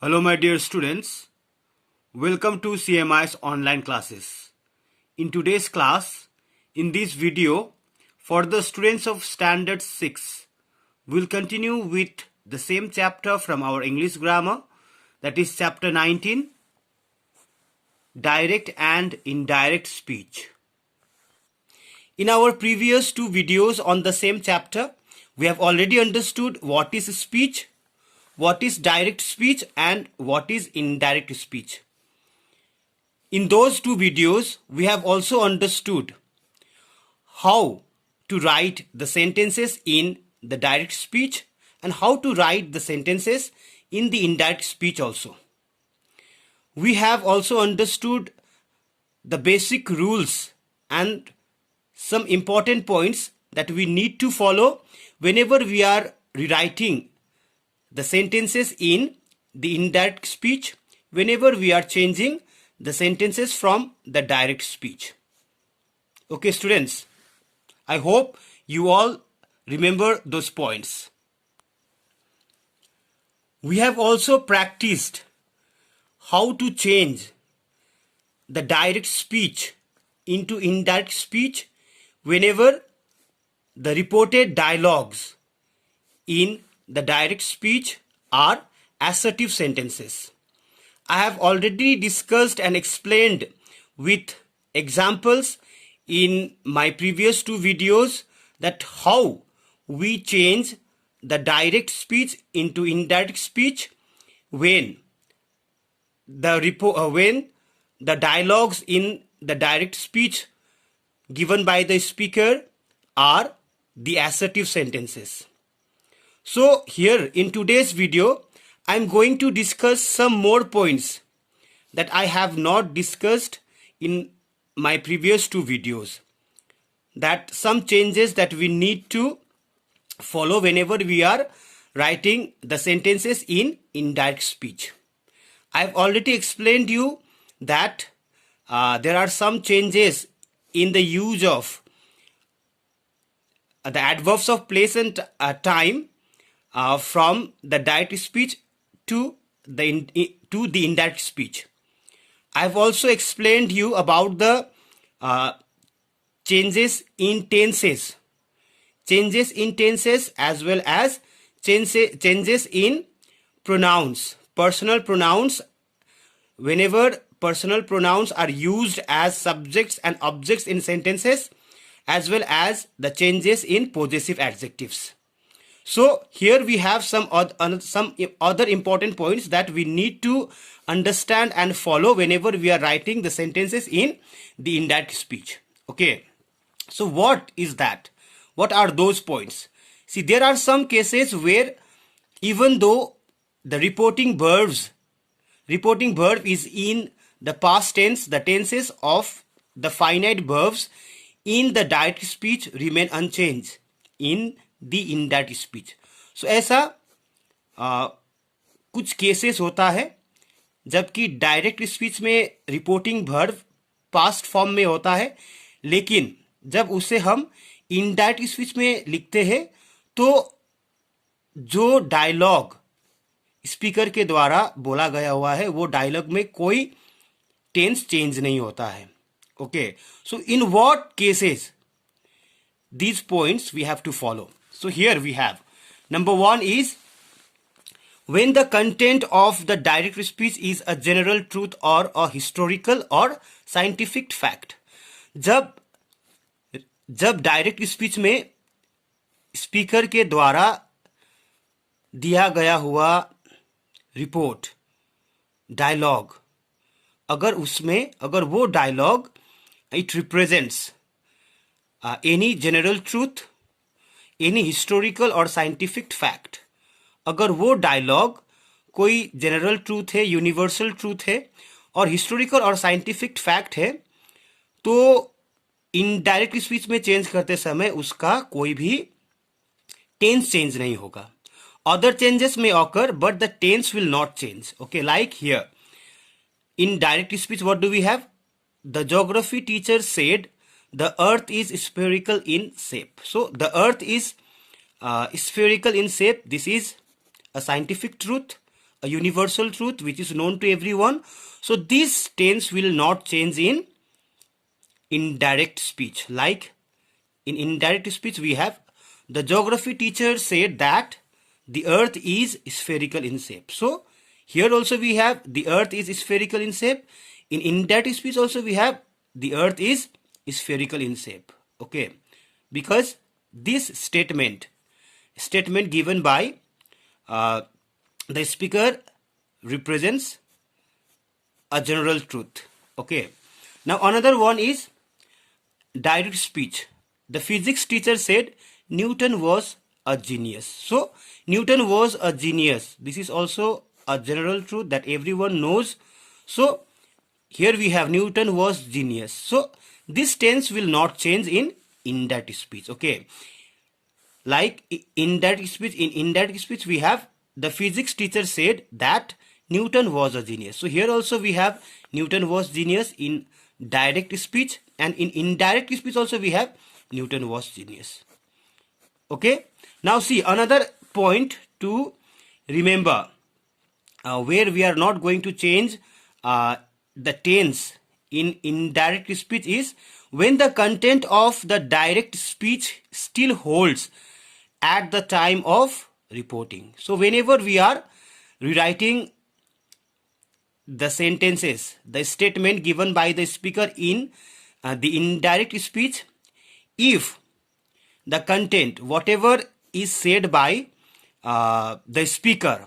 Hello my dear students, welcome to CMI's online classes. In today's class, in this video, for the students of Standard 6, we'll continue with the same chapter from our English grammar, that is chapter 19, Direct and Indirect Speech. In our previous two videos on the same chapter, we have already understood what is speech, what is direct speech and what is indirect speech. In those two videos, we have also understood how to write the sentences in the direct speech and how to write the sentences in the indirect speech also. We have also understood the basic rules and some important points that we need to follow whenever we are rewriting the sentences in the indirect speech, whenever we are changing the sentences from the direct speech. Okay, students, I hope you all remember those points. We have also practiced how to change the direct speech into indirect speech whenever the reported dialogues in the direct speech are assertive sentences. I have already discussed and explained with examples in my previous two videos that how we change the direct speech into indirect speech when the dialogues in the direct speech given by the speaker are the assertive sentences. So here in today's video, I am going to discuss some more points that I have not discussed in my previous two videos. That some changes that we need to follow whenever we are writing the sentences in indirect speech. I have already explained you that there are some changes in the use of the adverbs of place and time from the direct speech to the indirect speech. I have also explained you about the changes in tenses as well as changes in pronouns, personal pronouns, whenever personal pronouns are used as subjects and objects in sentences, as well as the changes in possessive adjectives. So here we have some other important points that we need to understand and follow whenever we are writing the sentences in the indirect speech. Okay, so what is that? What are those points? See, there are some cases where even though the reporting verb is in the past tense, the tenses of the finite verbs in the direct speech remain unchanged in the indirect speech. So ऐसा कुछ cases होता है जबकि direct speech में reporting verb past form में होता है, लेकिन जब उसे हम इनडायरेक्ट स्पीच में लिखते हैं तो जो डायलॉग स्पीकर के द्वारा बोला गया हुआ है वो डायलॉग में कोई टेंस चेंज नहीं होता है. Okay, so in what cases these points we have to follow. So here we have number one is when the content of the direct speech is a general truth or a historical or scientific fact. जब direct speech में speaker के द्वारा दिया गया हुआ report dialogue, अगर वो dialogue it represents any general truth, any historical और scientific fact, अगर वो डायलॉग कोई जनरल ट्रूथ है, यूनिवर्सल ट्रूथ है और हिस्टोरिकल और साइंटिफिक फैक्ट है, तो इनडायरेक्ट स्पीच में चेंज करते समय उसका कोई भी टेंस चेंज नहीं होगा. अदर चेंजेस में occur but the tense will not change. Okay, like here in direct speech what do we have? The geography teacher said the earth is spherical in shape. So the earth is spherical in shape. This is a scientific truth. a universal truth which is known to everyone. So this tense will not change in indirect speech. Like in indirect speech, we have the geography teacher said that the earth is spherical in shape. So here also we have the earth is spherical in shape. In indirect speech also we have the earth is spherical in shape. Okay, because this statement given by the speaker represents a general truth. Okay, now another one is direct speech. The physics teacher said Newton was a genius. So Newton was a genius. This is also a general truth that everyone knows. So here we have Newton was genius. So this tense will not change in indirect speech. Okay, like in indirect speech we have the physics teacher said that Newton was a genius. So here also we have Newton was genius in direct speech, and in indirect speech also we have Newton was genius. Okay, now see another point to remember where we are not going to change the tense in indirect speech is when the content of the direct speech still holds at the time of reporting. So whenever we are rewriting the sentences, the statement given by the speaker in the indirect speech, if the content, whatever is said by the speaker,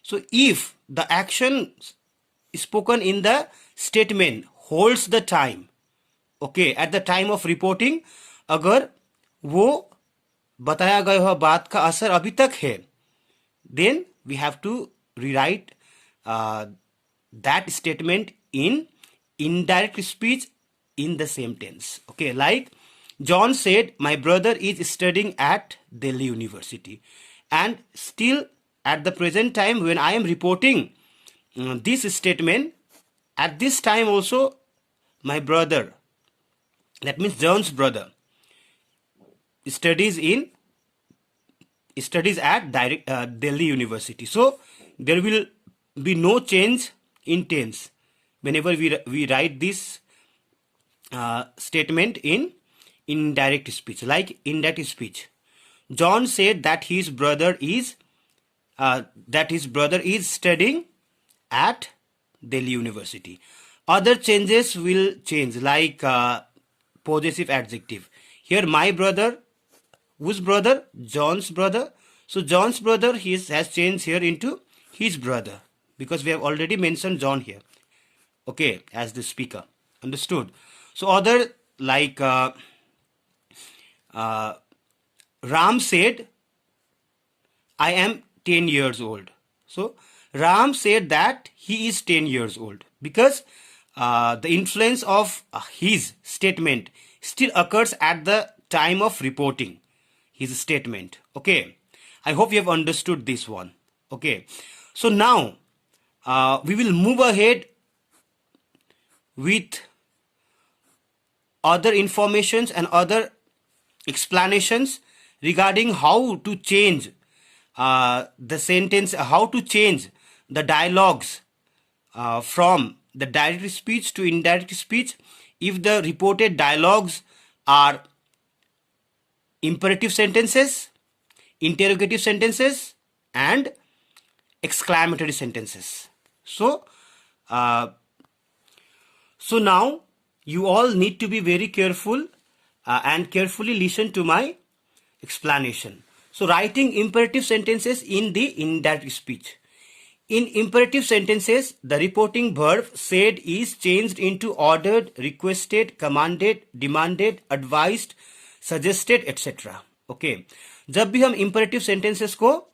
so if the action spoken in the statement holds the time, okay, at the time of reporting, अगर वो बताया गया हुआ बात का असर अभी तक है, then we have to rewrite that statement in indirect speech in the same tense. Okay, like John said, my brother is studying at Delhi University, and still at the present time when I am reporting this statement, at this time also my brother, that means John's brother, studies at Delhi University. So there will be no change in tense whenever we write this statement in indirect speech. Like indirect speech, John said that his brother is studying at Delhi University. Other changes will change, like possessive adjective. Here my brother, whose brother? John's brother. So John's brother has changed here into his brother, because we have already mentioned John here, okay, as the speaker. Understood? So other, like Ram said, I am 10 years old. So Ram said that he is 10 years old, because the influence of his statement still occurs at the time of reporting his statement. Okay, I hope you have understood this one. Okay, so now we will move ahead with other informations and other explanations regarding how to change the sentence, how to change the dialogues from the direct speech to indirect speech if the reported dialogues are imperative sentences, interrogative sentences, and exclamatory sentences. So now you all need to be very careful and carefully listen to my explanation. So writing imperative sentences in the indirect speech. In imperative sentences, the reporting verb said is changed into ordered, requested, commanded, demanded, advised, suggested, etc. Okay, जब भी हम imperative sentences को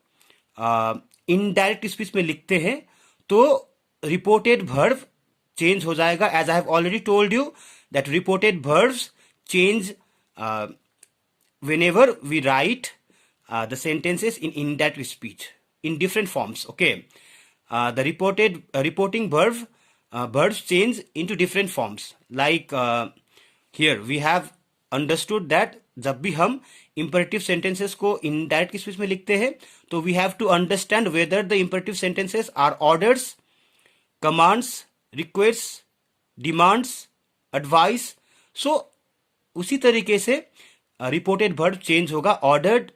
indirect speech में लिखते हैं तो reported verb change हो जाएगा. As I have already told you that reported verbs change whenever we write the sentences in indirect speech in different forms. Okay, the reporting verbs change into different forms. Like here we have understood that जब भी हम imperative sentences को indirect speech में लिखते हैं तो we have to understand whether the imperative sentences are orders, commands, request, demands, advice. So उसी तरीके से रिपोर्टेड वर्ब चेंज होगा. Ordered,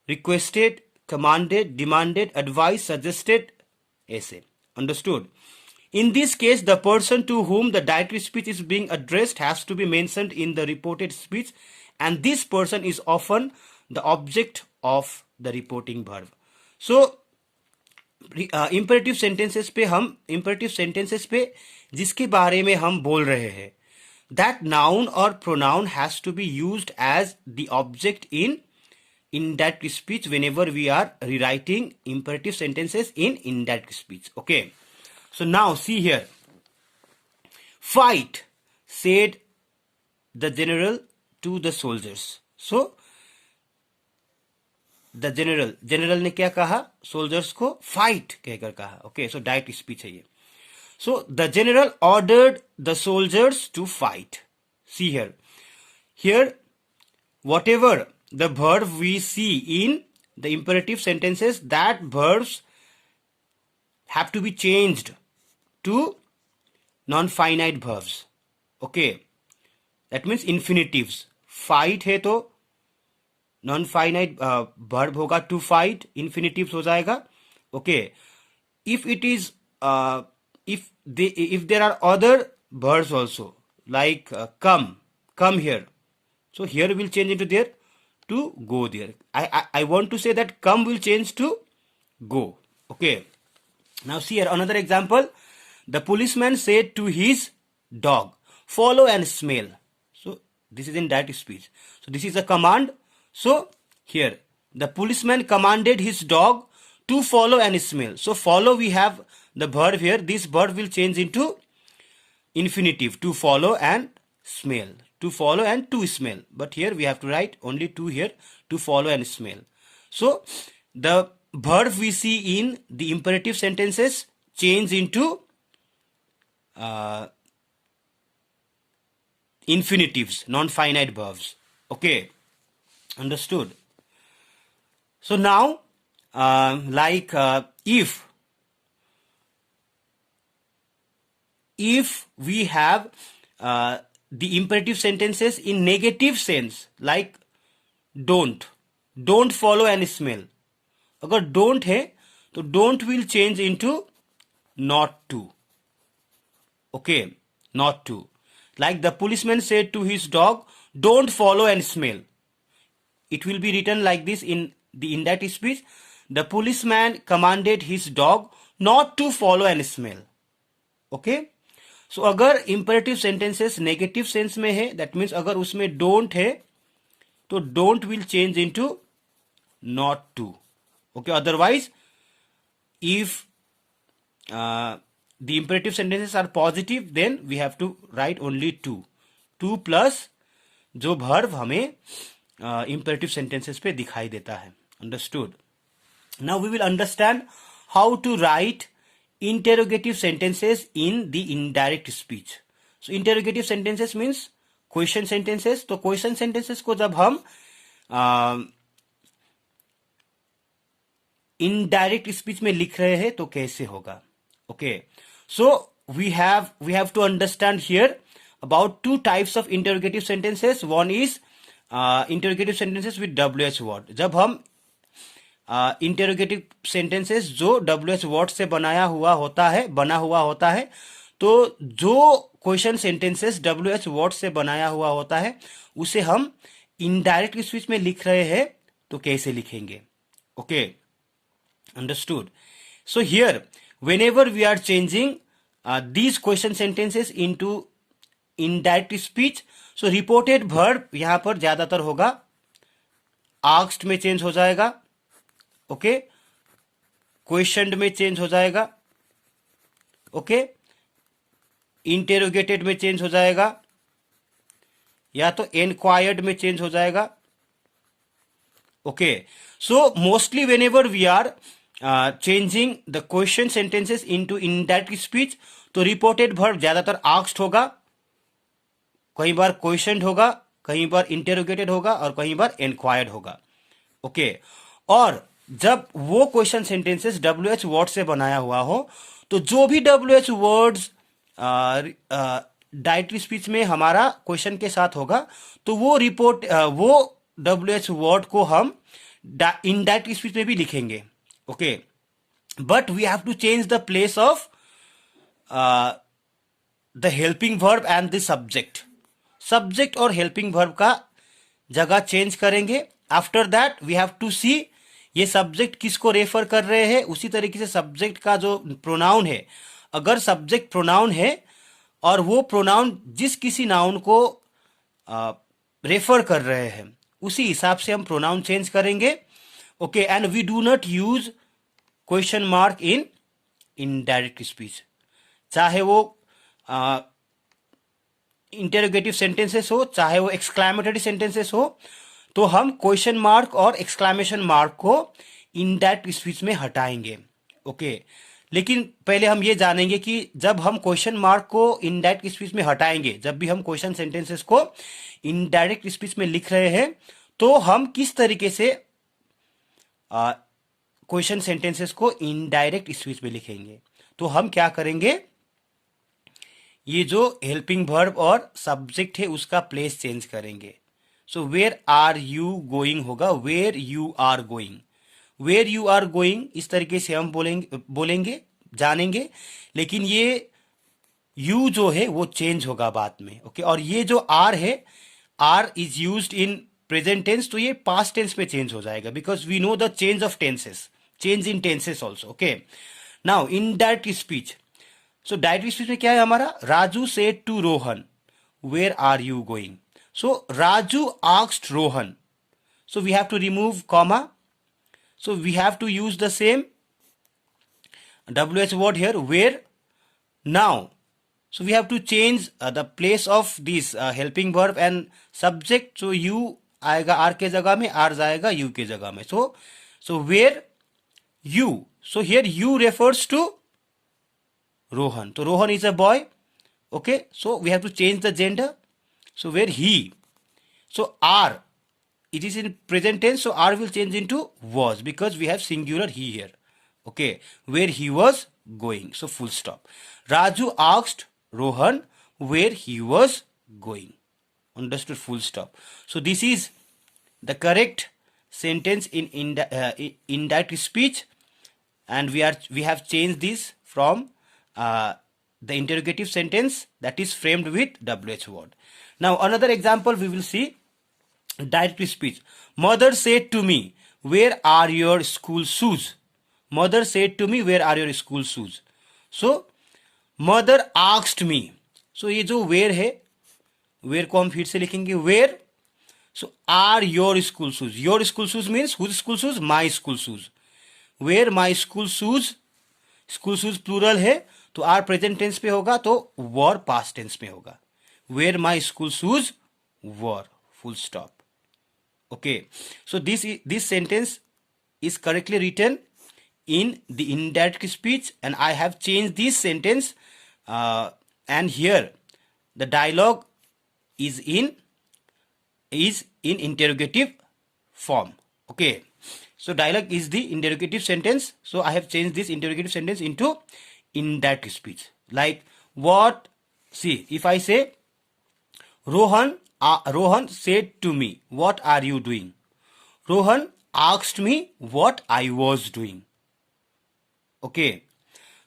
requested, commanded, demanded, advice, suggested, ऐसे. Understood? In this case, the person to whom the direct speech is being addressed has to be mentioned in the reported speech, and this person is often the object of the reporting verb. So, imperative sentences पे जिसके बारे में हम बोल रहे हैं, that noun or pronoun has to be used as the object in indirect speech whenever we are rewriting imperative sentences in indirect speech. Okay. So now see here. Fight, said the general to the soldiers. So the general ने क्या कहा? Soldiers को fight कहकर कहा. Okay, so direct speech है ये. So the general ordered the soldiers to fight. See here. Here, whatever the verb we see in the imperative sentences, that verbs have to be changed to non-finite verbs. Okay, that means infinitives. Fight है तो non-finite verb होगा to fight, infinitives हो जाएगा. Okay, if it is if there are other verbs also like come here, so here will change into there to go there. I want to say that come will change to go. Okay. Now see here another example. The policeman said to his dog, follow and smell. So this is in direct speech. So this is a command. So here the policeman commanded his dog to follow and smell. So follow, we have the verb here. This verb will change into infinitive, to follow and smell. To follow and to smell. But here we have to write only to here, to follow and smell. So the verb we see in the imperative sentences change into infinitives, non-finite verbs. Okay, understood? So now if we have the imperative sentences in negative sense, like don't follow and smell. अगर don't है तो don't will change into not to. Okay, not to. Like the policeman said to his dog, don't follow and smell. It will be written like this in the indirect speech. The policeman commanded his dog not to follow and smell. Okay. So अगर imperative sentences negative sense में है, that means अगर उसमें don't है तो don't will change into not to. Okay, otherwise if the imperative sentences are positive, then we have to write only to plus जो verb हमें imperative sentences पे दिखाई देता है. Understood? Now we will understand how to write interrogative sentences in the indirect speech. So interrogative sentences means question sentences. तो question sentences को जब हम indirect speech में लिख रहे हैं तो कैसे होगा? Okay, so we have to understand here about two types of interrogative sentences. One is interrogative sentences with WH word. जब हम interrogative sentences जो WH word से बना हुआ होता है तो जो क्वेश्चन सेंटेंसेस WH word से बनाया हुआ होता है उसे हम इनडायरेक्ट स्पीच में लिख रहे हैं तो कैसे लिखेंगे? Okay, understood? So here whenever we are changing these question sentences into indirect speech, so reported verb यहां पर ज्यादातर होगा asked में चेंज हो जाएगा. ओके, questioned में चेंज हो जाएगा. ओके, इंटेरोगेटेड में चेंज हो जाएगा या तो enquired में चेंज हो जाएगा. Okay, so mostly whenever we are changing the question sentences into indirect speech तो reported verb ज्यादातर asked होगा, कई बार questioned होगा, कहीं पर इंटेरोगेटेड होगा और कहीं पर इंक्वायर्ड होगा। ओके, और जब वो क्वेश्चन सेंटेंसेस WH वर्ड से बनाया हुआ हो तो जो भी WH वर्ड्स डायरेक्ट स्पीच में हमारा क्वेश्चन के साथ होगा तो वो रिपोर्ट वो WH वर्ड को हम इनडायरेक्ट स्पीच में भी लिखेंगे। Okay, but we have to change the place of the helping verb and the subject और हेल्पिंग वर्ब का जगह चेंज करेंगे। After that we have to see ये सब्जेक्ट किसको रेफर कर रहे हैं। उसी तरीके से सब्जेक्ट का जो प्रोनाउन है, अगर सब्जेक्ट प्रोनाउन है और वो प्रोनाउन जिस किसी नाउन को रेफर कर रहे हैं उसी हिसाब से हम प्रोनाउन चेंज करेंगे। Okay, and we do not use question mark in indirect speech, चाहे वो इंटेरोगेटिव सेंटेंसेस हो चाहे वो एक्सक्लेमेटरी सेंटेंसेस हो, तो हम क्वेश्चन मार्क और एक्सक्लेमेशन मार्क को इनडायरेक्ट स्पीच में हटाएंगे। ओके, लेकिन पहले हम ये जानेंगे कि जब हम क्वेश्चन मार्क को इनडायरेक्ट स्पीच में हटाएंगे, जब भी हम क्वेश्चन सेंटेंसेस को इनडायरेक्ट स्पीच में लिख रहे हैं, तो हम किस तरीके से क्वेश्चन सेंटेंसेस को इनडायरेक्ट स्पीच में लिखेंगे। तो हम क्या करेंगे, ये जो हेल्पिंग वर्ब और सब्जेक्ट है उसका प्लेस चेंज करेंगे। So where are you going होगा where you are going. Where you are going इस तरीके से हम बोलेंगे जानेंगे, लेकिन ये यू जो है वो चेंज होगा बाद में। ओके, और ये जो आर है, are is used in present tense, तो ये पास्ट टेंस में चेंज हो जाएगा because we know the change of tenses, change in tenses also. Okay, now in direct speech, so direct speech में क्या है हमारा, Raju said to Rohan where are you going. So Raju asked Rohan, so we have to remove comma, so we have to use the same WH word here where. Now so we have to change the place of this helping verb and subject, so you आएगा R के जगह में, R जाएगा U के जगह में। so where you, so here you refers to Rohan, so Rohan is a boy। okay, so we have to change the gender, so where he, so R, it is in present tense, so R will change into was because we have singular he here। okay, where he was going, so full stop। Raju asked Rohan where he was going, understood, full stop। so this is the correct sentence in indirect speech, and we have changed this from the interrogative sentence that is framed with WH word। now another example we will see, direct speech। mother said to me where are your school shoes, mother said to me where are your school shoes। so mother asked me, so ये जो where है, where को हम फिर से लिखेंगे where, so are your school shoes, your school shoes means whose school shoes, my school shoes, where my school shoes, school shoes plural है तो आर प्रेजेंट टेंस पे होगा तो वर पास्ट टेंस में होगा, where my school shoes were, full stop. Okay, so this sentence is correctly written in the indirect speech, and I have changed this sentence, and here the dialogue is in interrogative form। okay, so dialogue is the interrogative sentence, so I have changed this interrogative sentence into indirect speech, like what, see, if I say Rohan said to me what are you doing, Rohan asked me what I was doing। okay,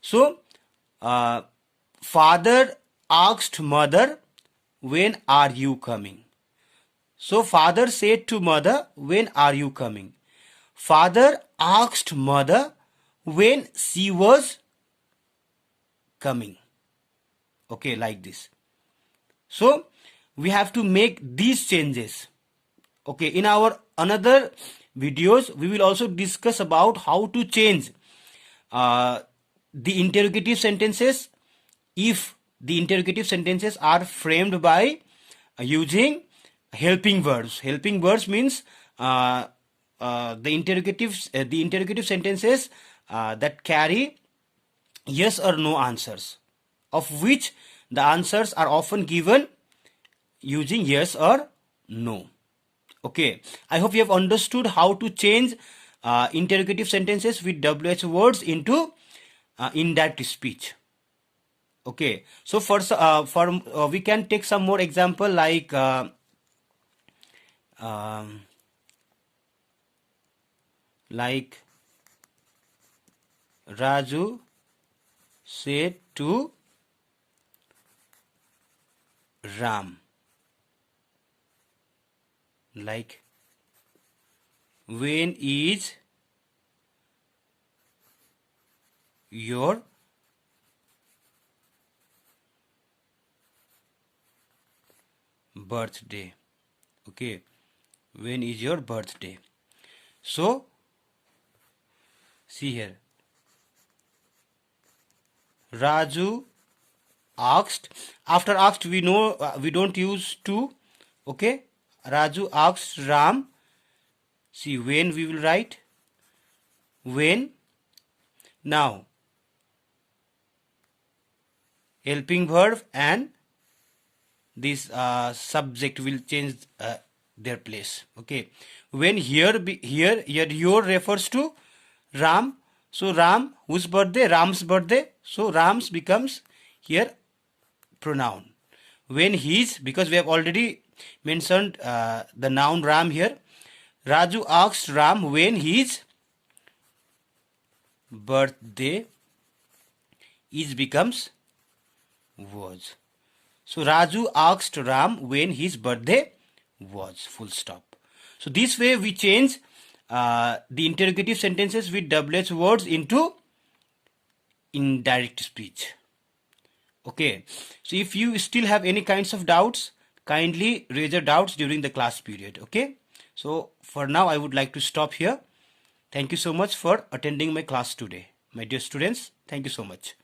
so father asked mother when are you coming, so father said to mother when are you coming, father asked mother when she was coming। okay, like this, so we have to make these changes। okay, in our another videos we will also discuss about how to change the interrogative sentences if the interrogative sentences are framed by using helping verbs। helping verbs means the interrogative sentences that carry yes or no answers, of which the answers are often given using yes or No. Okay, I hope you have understood how to change interrogative sentences with WH words into indirect speech. Okay, so we can take some more example um, like Raju said to Ram, like when is your birthday? Okay, when is your birthday? So see here, Raju asked. After asked, we know we don't use to. Okay, Raju asked Ram. See, when we will write when. Now helping verb and this subject will change their place. Okay, when here your refers to Ram. So Ram, whose birthday? Ram's birthday. So Ram's becomes here pronoun. When his, because we have already mentioned the noun Ram here. Raju asked Ram when his birthday is becomes was. So Raju asked Ram when his birthday was. Full stop. So this way we change the interrogative sentences with WH words into indirect speech. Okay. So if you still have any kinds of doubts, kindly raise your doubts during the class period. Okay. So for now I would like to stop here. Thank you so much for attending my class today. My dear students, thank you so much.